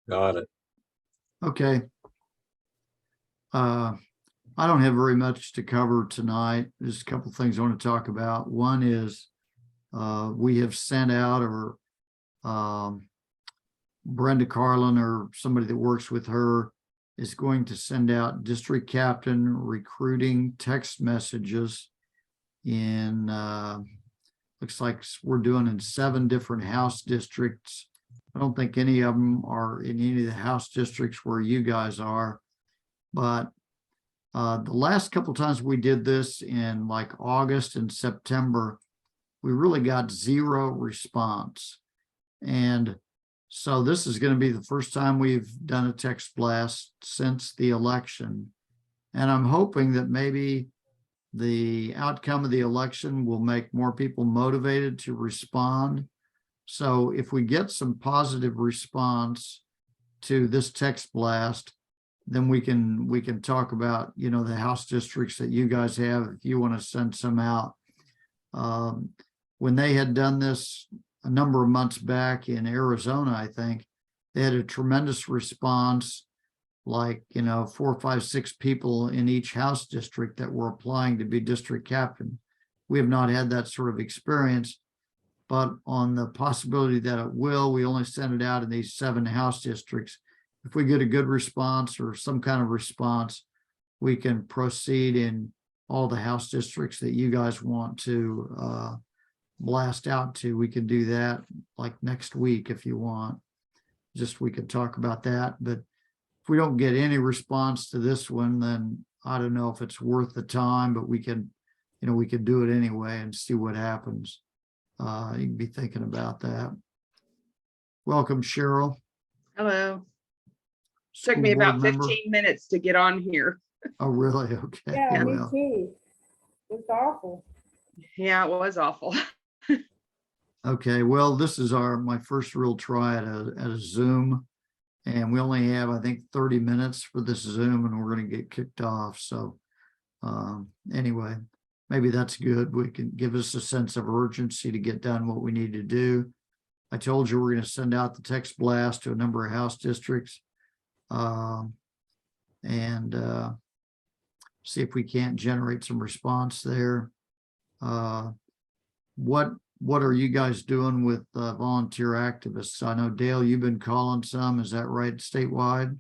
Got it. Okay. I don't have very much to cover tonight. There's a couple things I want to talk about. One is we have sent out, or Brenda Carlin or somebody that works with her is going to send out district captain recruiting text messages in, looks like we're doing in 7 different House districts. I don't think any of them are in any of the House districts where you guys are, but the last couple times we did this in like August and September, we really got 0 response. And so this is going to be the first time we've done a text blast since the election. And I'm hoping that maybe the outcome of the election will make more people motivated to respond. So if we get some positive response to this text blast, then we can talk about, you know, the House districts that you guys have, if you want to send some out. When they had done this a number of months back in Arizona, I think they had a tremendous response, like, you know, 4, 5, 6 people in each House district that were applying to be district captain. We have not had that sort of experience, but on the possibility that it will, we only send it out in these 7 House districts. If we get a good response or some kind of response, we can proceed in all the House districts that you guys want to blast out to. We can do that like next week if you want. Just we could talk about that. But if we don't get any response to this one, then I don't know if it's worth the time, but we can, you know, we could do it anyway and see what happens. You can be thinking about that. Welcome, Cheryl. Hello. Took School me about board member. 15 minutes to get on here. Oh, really? Okay. Yeah, me Well, too. It's awful. Yeah, it was awful. okay. Well, this is my first real try at a Zoom, and we only have, I think, 30 minutes for this Zoom, and we're going to get kicked off. So anyway, maybe that's good. We can give us a sense of urgency to get done what we need to do. I told you we're going to send out the text blast to a number of House districts. And see if we can't generate some response there. What are you guys doing with volunteer activists? I know, Dale, you've been calling some, is that right, statewide?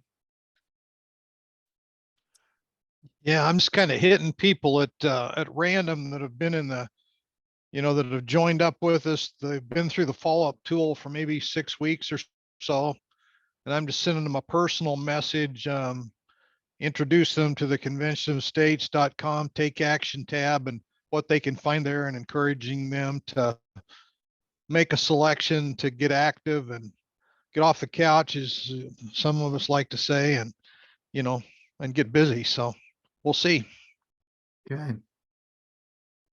Yeah, I'm just kind of hitting people at random that have been in the, you know, that have joined up with us. They've been through the follow-up tool for maybe 6 weeks or so. And I'm just sending them a personal message, introduce them to the conventionofstates.com take action tab and what they can find there, and encouraging them to make a selection to get active and get off the couch, as some of us like to say, and, you know, and get busy. So we'll see. Okay.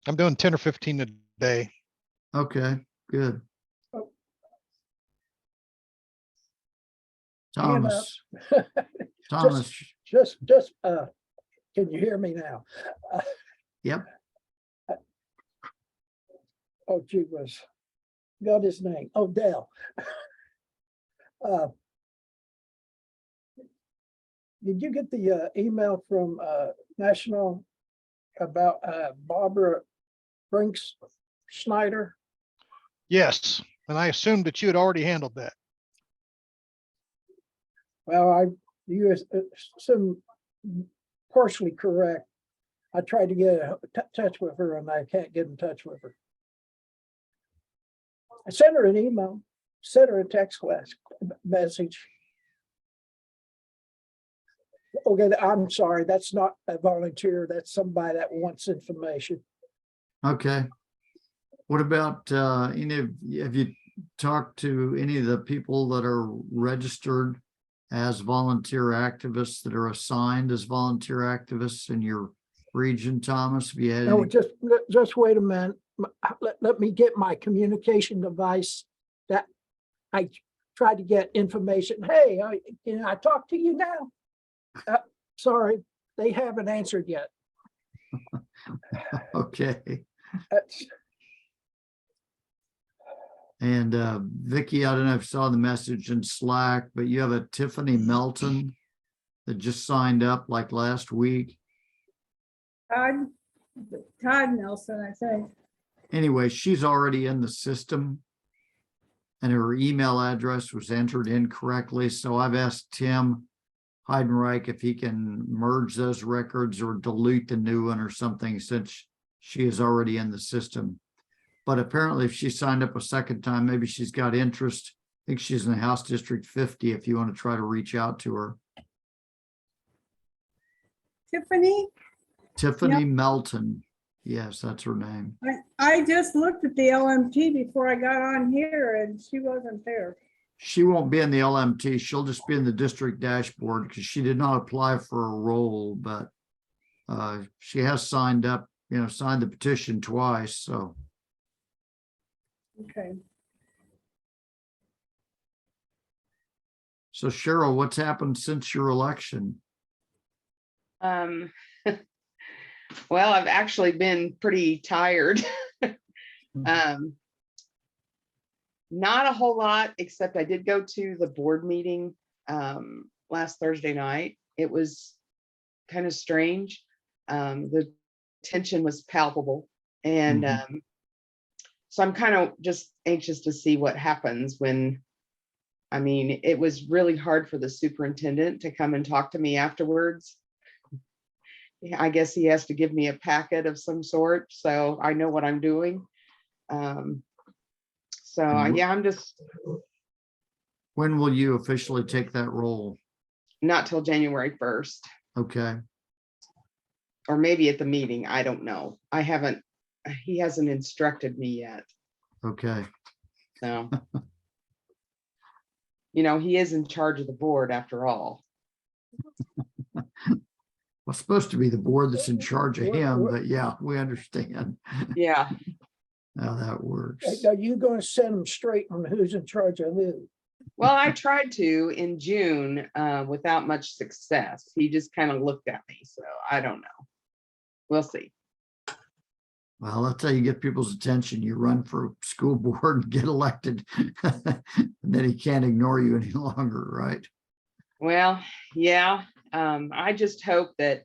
I'm doing 10 or 15 a day. Okay, good. Oh. Thomas. Thomas. Just, can you hear me now? Yep. Oh, gee whiz. Got his name. Oh, Dale. Did you get the email from National about Barbara Brinks Schneider? Yes. And I assumed that you had already handled that. Well, you some partially correct. I tried to get in touch with her and I can't get in touch with her. I sent her an email, sent her a text message. Okay, I'm sorry, that's not a volunteer. That's somebody that wants information. Okay. What about have you talked to any of the people that are registered as volunteer activists, that are assigned as volunteer activists in your region, Thomas? Have you had No, any? just wait a minute. Let me get my communication device that I tried to get information. Hey, can I talk to you now? Sorry, they haven't answered yet. Okay. That's, And Vicky, I don't know if you saw the message in Slack, but you have a Tiffany Melton that just signed up like last week. Todd Nelson, I think. Anyway, she's already in the system and her email address was entered incorrectly. So I've asked Tim Heidenreich if he can merge those records or delete the new one or something, since she is already in the system. But apparently if she signed up a second time, maybe she's got interest. I think she's in House District 50 if you want to try to reach out to her. Tiffany Melton. Yes, that's her name. I just looked at the LMT before I got on here and she wasn't there. She won't be in the LMT. She'll just be in the district dashboard because she did not apply for a role, but she has signed up, signed the petition twice. So, Okay. so Cheryl, what's happened since your election? Well, I've actually been pretty tired. Not a whole lot, except I did go to the board meeting last Thursday night. It was kind of strange. The tension was palpable. And so I'm kind of just anxious to see what happens when, it was really hard for the superintendent to come and talk to me afterwards. I guess he has to give me a packet of some sort, so I know what I'm doing. So yeah, I'm just When will you officially take that role? not till January 1st, Okay. or maybe at the meeting. I don't know. He hasn't instructed me yet. Okay. So, he is in charge of the board after all. Well, it's supposed to be the board that's in charge of him, but yeah, we understand Yeah. how that works. Are you going to send them straight on who's in charge of who? Well, I tried to in June without much success. He just kind of looked at me. So I don't know. We'll see. Well, that's how you get people's attention. You run for school board and get elected, and then he can't ignore you any longer, right? Well, yeah. I just hope that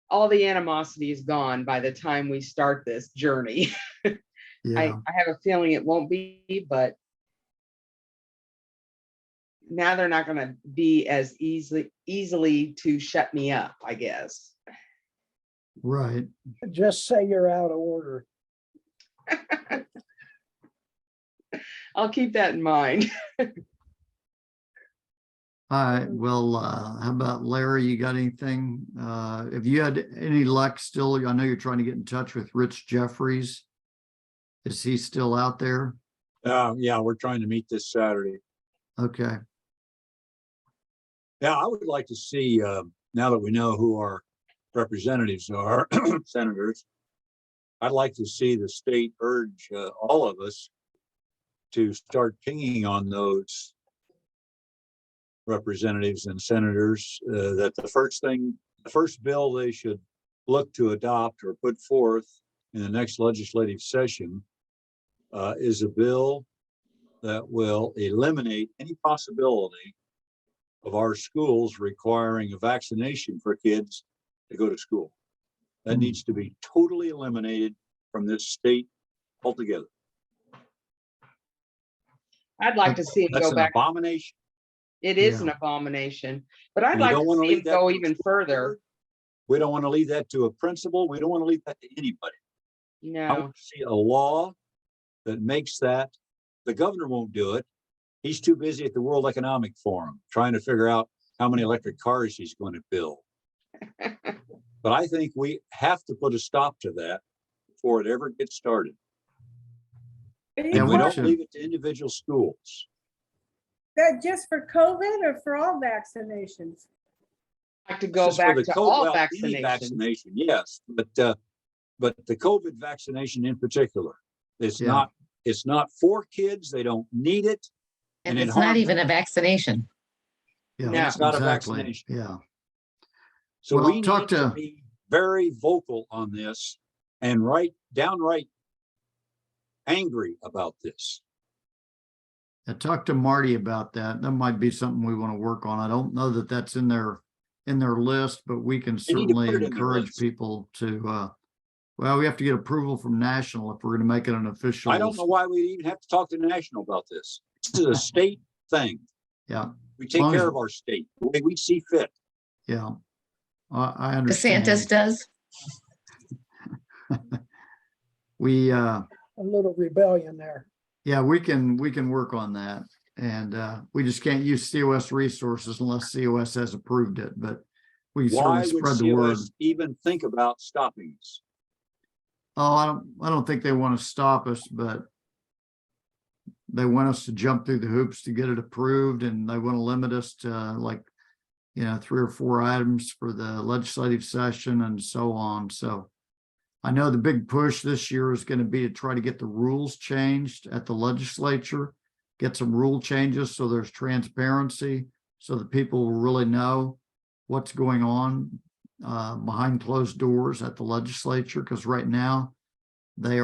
all the animosity is gone by the time we start this journey. Yeah. I have a feeling it won't be, but now they're not going to be as easily to shut me up, I guess. Right. Just say you're out of order. I'll keep that in mind. All right. Well, how about Larry? You got anything? Have you had any luck still? I know you're trying to get in touch with Rich Jeffries. Is he still out there? Yeah, we're trying to meet this Saturday. Okay. Yeah, I would like to see, now that we know who our representatives are, senators, I'd like to see the state urge all of us to start pinging on those representatives and senators that the first bill they should look to adopt or put forth in the next legislative session is a bill that will eliminate any possibility of our schools requiring a vaccination for kids to go to school. That needs to be totally eliminated from this state altogether. I'd like to see him That's go an back. abomination. It is Yeah. an abomination, but I'd We like don't to wanna see him leave that go to a even school further. board. We don't want to leave that to a principal. We don't want to leave that to anybody. I No, want to see a law that makes that. The governor won't do it. He's too busy at the World Economic Forum trying to figure out how many electric cars he's going to build. But I think we have to put a stop to that before it ever gets started. Are Yeah, And you we we don't talking should. leave it to individual schools. that just for COVID or for all vaccinations? I'd like to go Just for back the to COVID all well, any vaccinations. vaccination, yes, but the COVID vaccination in particular, it's Yeah. not for kids. They don't need it. And it it's not harms even them. a vaccination. Yeah. No. It's not a Exactly. vaccination. Yeah. So Well, we talk need to be very vocal on this and downright angry about this. I talked to Marty about that. That might be something we want to work on. I don't know that that's in their list, but we can They need to certainly put it in their encourage list. people to, well, we have to get approval from national if we're going to make it an official. I don't know why we even have to talk to national about this. This is a state thing. Yeah, We take long as- care of our state the way we see fit. yeah. I understand. DeSantis does. We, A little rebellion there. yeah, we can work on that. And we just can't use COS resources unless COS has approved it, but we Why certainly would spread the word. COS even think about stopping us? Oh, I don't think they want to stop us, but they want us to jump through the hoops to get it approved, and they want to limit us to like, 3 or 4 items for the legislative session and so on. So I know the big push this year is going to be to try to get the rules changed at the legislature, get some rule changes so there's transparency, so that people will really know what's going on behind closed doors at the legislature, because right now they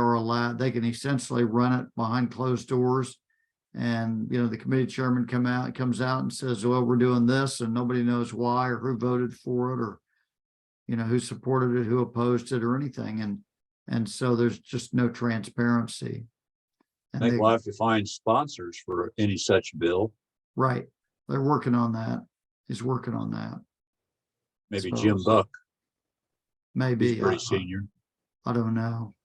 can essentially run it behind closed doors. And, the committee chairman comes out and says, well, we're doing this, and nobody knows why or who voted for it or, who supported it, who opposed it or anything. And so there's just no transparency. I And think they- we'll have to find sponsors for any such bill. Right. They're working on that. He's working on that. Maybe So- Jim Buck, Maybe. he's pretty senior. I don't know.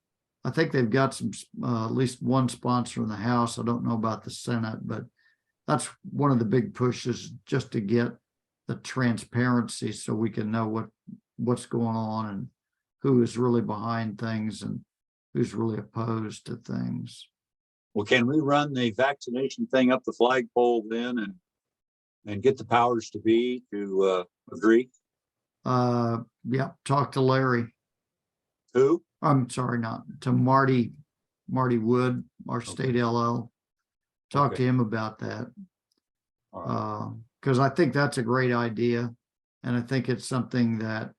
I think they've got some, at least one sponsor in the House. I don't know about the Senate, but that's one of the big pushes, just to get the transparency so we can know what's going on and who is really behind things and who's really opposed to things. Well, can we run the vaccination thing up the flagpole then and get the powers to be to agree? Yeah, talk to Larry. Who? I'm sorry, not to Marty Wood, our state LL. Talk to Okay. him about that. All right. Because I think that's a great idea. And I think it's something that,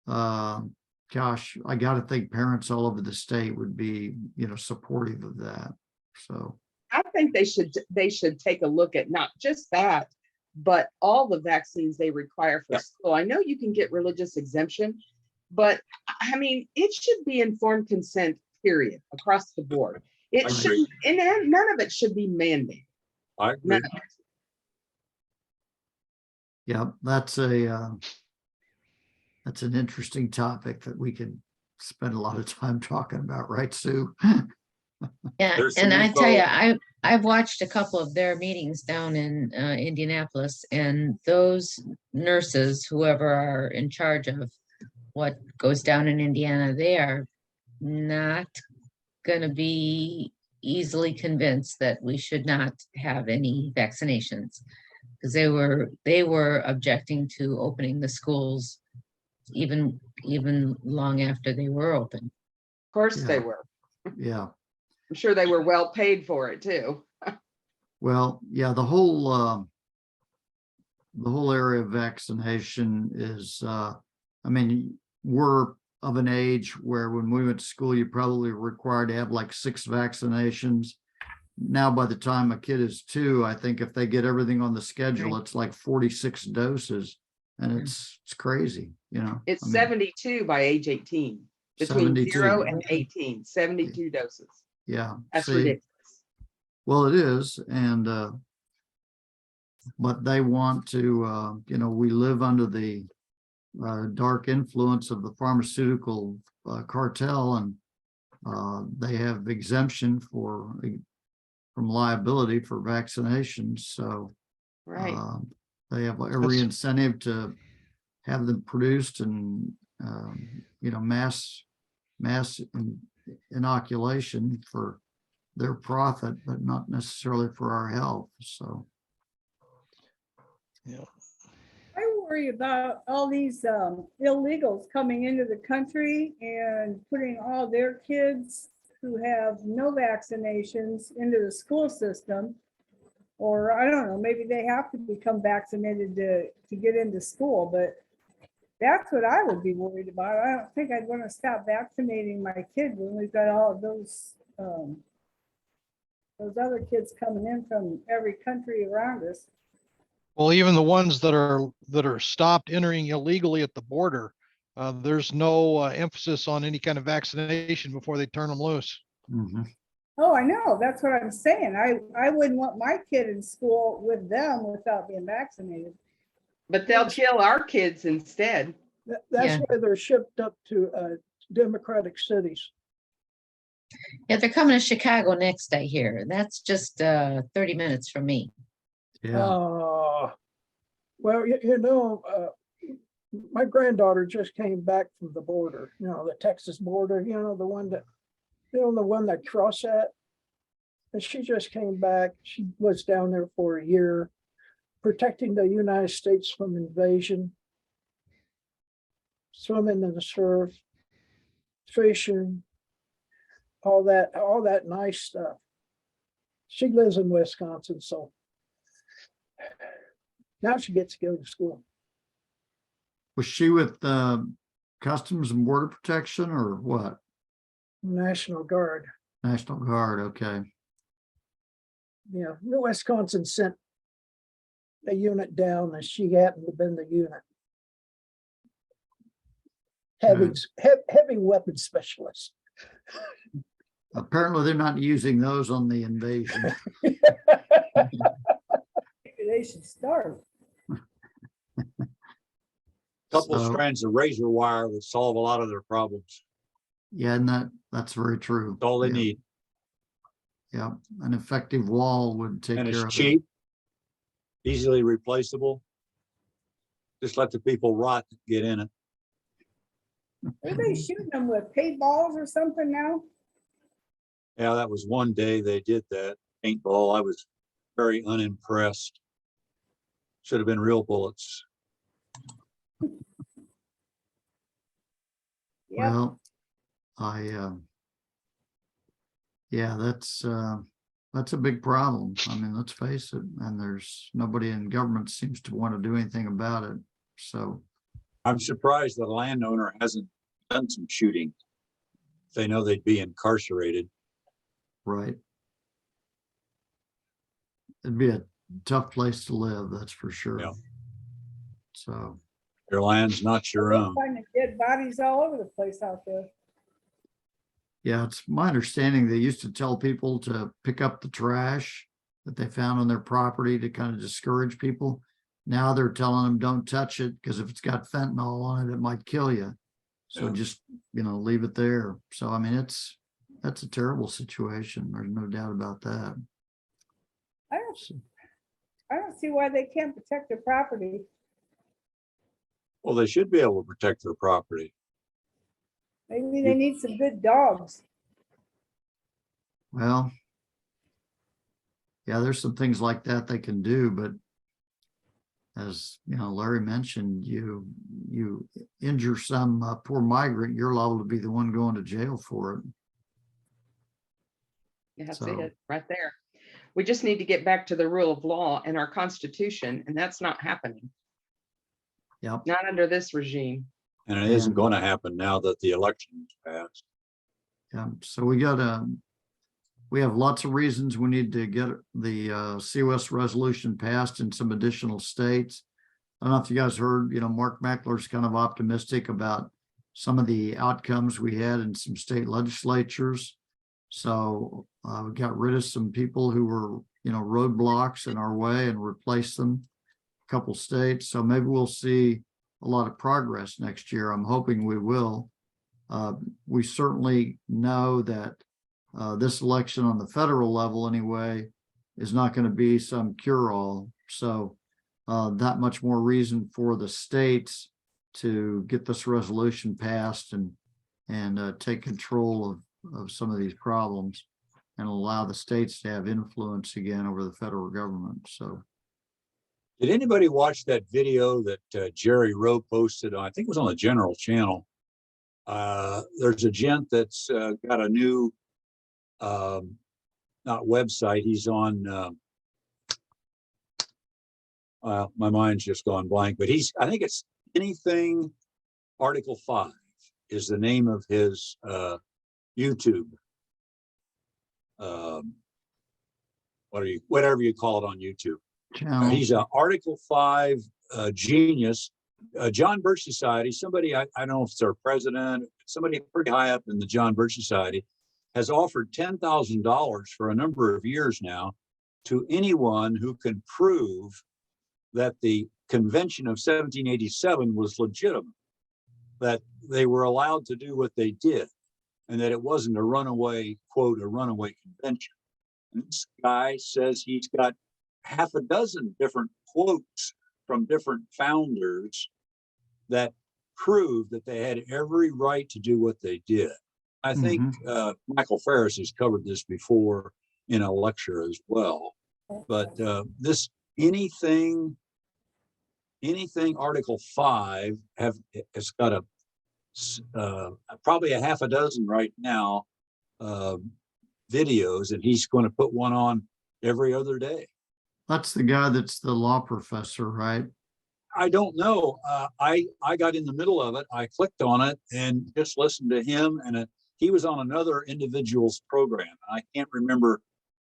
gosh, I got to think parents all over the state would be, supportive of that. So, I think they should take a look at not just that, but all the vaccines they require for Yeah. school. I know you can get religious exemption, but I mean, it should be informed consent, period, across the board. It I should, agree. and none of it should be mandated. I agree. None of it. yeah, that's an interesting topic that we could spend a lot of time talking about, right, Sue? Yeah, There's and some I tell you, info. I've watched a couple of their meetings down in Indianapolis, and those nurses, whoever are in charge of what goes down in Indiana, they are not gonna be easily convinced that we should not have any vaccinations. Because they were objecting to opening the schools even long after they were open. Of course they Yeah. were. Yeah. I'm sure they were well paid for it too. Well, yeah, the whole area of vaccination is, we're of an age where when we went to school, you probably were required to have like 6 vaccinations. Now, by the time a kid is 2, I think if they get everything on the schedule, Right. it's like 46 doses, and it's crazy, It's I mean, 72 by age 18, between 72. 0 and 18, 72 doses. Yeah. That's see? ridiculous. Well, it is, and but they want to, we live under the dark influence of the pharmaceutical cartel, and they have exemption from liability for vaccinations. So Right. they have every incentive to have them produced and mass inoculation for their profit, but not necessarily for our health. So I worry about all these illegals coming into the country and putting all their kids who have no vaccinations into the school system. Or I don't know, maybe they have to become vaccinated to get into school, but that's what I would be worried about. I don't think I'd want to stop vaccinating my kid when we've got all of those those other kids coming in from every country around us. Well, even the ones that are stopped entering illegally at the border, there's no emphasis on any kind of vaccination before they turn them loose. Mhm. Oh, I know, that's what I'm saying. I wouldn't want my kid in school with them without being vaccinated. But they'll kill our kids instead. That's Yeah. why they're shipped up to democratic cities. Yeah, they're coming to Chicago next, I hear. That's just 30 minutes from me. Yeah, Well, my granddaughter just came back from the border, the Texas border, the one that crossed that. And she just came back. She was down there for a year, protecting the United States from invasion, swimming in the surf, fishing, all that nice stuff. She lives in Wisconsin, so now she gets to go to school. was she with Customs and Border Protection or what? National Guard. National Guard, okay. Yeah, Wisconsin sent a unit down, and she happened to be in the unit. Heavy weapons specialist. Apparently they're not using those on the invasion. Maybe they should start. Couple So, strands of razor wire would solve a lot of their problems. yeah, and that's very true. That's all they Yeah, need. Yeah, an effective wall would take And care it's of it. cheap, easily replaceable. Just let the people rot that get in it. Are they shooting them with paintballs or something now? Yeah, that was one day they did that paintball. I was very unimpressed. Should have been real bullets. Yeah, Well, yeah, that's a big problem. I mean, let's face it, and there's nobody in government seems to want to do anything about it. So, I'm surprised the landowner hasn't done some shooting. They know they'd be incarcerated. right. It'd be a tough place to live, that's for sure. Yeah. So, Their land's not your own. finding dead bodies all over the place out there. yeah, it's my understanding they used to tell people to pick up the trash that they found on their property to kind of discourage people. Now they're telling them don't touch it because if it's got fentanyl on it, it might kill you. So Yeah. just, leave it there. So, I mean, that's a terrible situation. There's no doubt about that. I don't see why they can't protect their property. Well, they should be able to protect their property. Maybe they need some good dogs. Well, yeah, there's some things like that they can do, but as Larry mentioned, you injure some poor migrant, you're liable to be the one going to jail for it. That's So- it, right there. We just need to get back to the rule of law and our Constitution, and that's not happening, Yep. not under this regime. And it isn't And- going to happen now that the election is passed. Yeah, so we have lots of reasons we need to get the COS resolution passed in some additional states. I don't know if you guys heard, Mark Meckler's kind of optimistic about some of the outcomes we had in some state legislatures. So we got rid of some people who were, roadblocks in our way and replaced them a couple states. So maybe we'll see a lot of progress next year. I'm hoping we will. We certainly know that this election on the federal level anyway is not going to be some cure-all. So that much more reason for the states to get this resolution passed and take control of some of these problems and allow the states to have influence again over the federal government. So Did anybody watch that video that Jerry Rowe posted on, I think it was on the General Channel? There's a gent that's got a new, not website, he's on, my mind's just gone blank, but I think it's Anything Article 5 is the name of his YouTube whatever you call it on YouTube. Channel. He's an Article 5 genius. John Birch Society, somebody, I don't know if it's our president, somebody pretty high up in the John Birch Society, has offered $10,000 for a number of years now to anyone who can prove that the convention of 1787 was legitimate, that they were allowed to do what they did, and that it wasn't a runaway, quote, a runaway convention. And this guy says he's got half a dozen different quotes from different founders that prove that they had every right to do what they did. I think Michael Ferris has covered this before in a lecture as well. But this anything Article 5 has got probably a half a dozen right now videos, and he's going to put one on every other day. That's the guy that's the law professor, right? I don't know. I got in the middle of it. I clicked on it and just listened to him, and he was on another individual's program. I can't remember.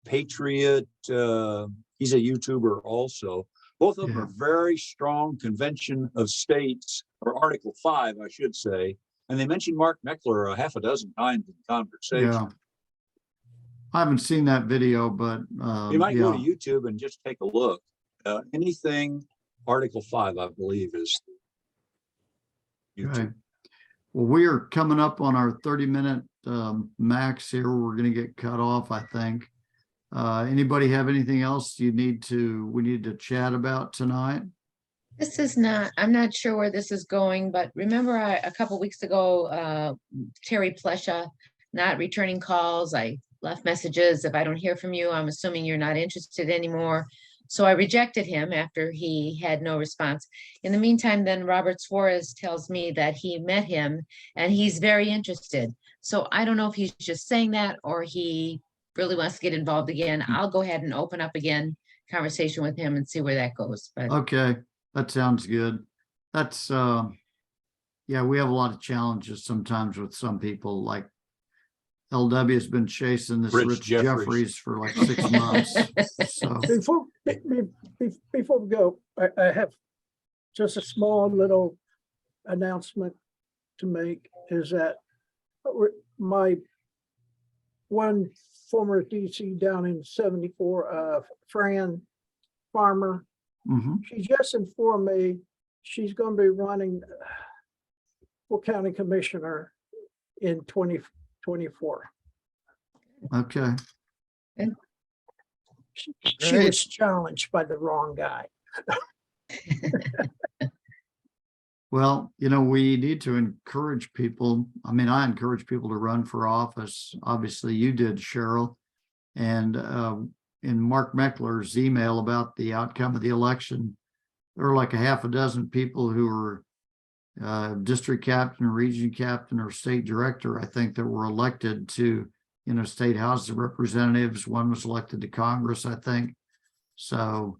Patriot. He's a YouTuber also. Both of them are very strong Convention of States, or Article 5, I should say. And they mentioned Mark Meckler a half a dozen times in conversation. Yeah. I haven't seen that video, but You might go to YouTube and just take a look. Anything Article 5, I believe, is YouTube. Okay. Well, we are coming up on our 30-minute max here. We're going to get cut off, I think. Anybody have anything else we need to chat about tonight? This is not, I'm not sure where this is going, but remember a couple weeks ago, Terry Plesha not returning calls. I left messages. If I don't hear from you, I'm assuming you're not interested anymore. So I rejected him after he had no response. In the meantime, then Robert Suarez tells me that he met him and he's very interested. So I don't know if he's just saying that or he really wants to get involved again. I'll go ahead and open up again conversation with him and see where that goes. But Okay, that sounds good. That's yeah, we have a lot of challenges sometimes with some people. Like LW has been chasing this Rich Jeffries for like 6 months. So Before we go, I have just a small little announcement to make, is that my one former DC down in 74, Fran Farmer, she just informed me she's going to be running for county commissioner in 2024. Okay. She was challenged by the wrong guy. Well, we need to encourage people. I mean, I encourage people to run for office. Obviously, you did, Cheryl. And in Mark Meckler's email about the outcome of the election, there were like a half a dozen people who were district captain, region captain, or state director, I think, that were elected to, state House of Representatives. One was elected to Congress, I think. So,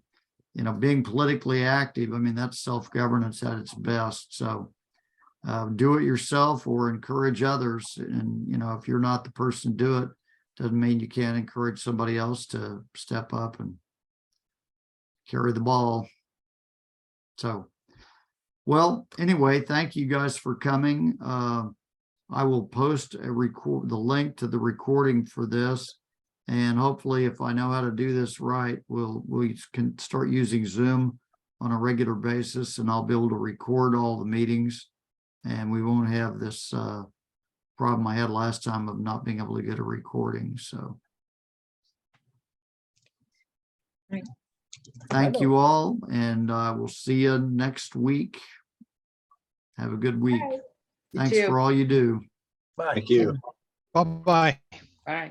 being politically active, I mean, that's self-governance at its best. So do it yourself or encourage others. And, if you're not the person to do it, doesn't mean you can't encourage somebody else to step up and carry the ball. So, well, anyway, thank you guys for coming. I will post the link to the recording for this. And hopefully, if I know how to do this right, we can start using Zoom on a regular basis, and I'll be able to record all the meetings, and we won't have this problem I had last time of not being able to get a recording. So, right. Thank you all, and we'll see you next week. Have a good week. Bye. Thanks for all you do. Bye. Thank you. Bye-bye.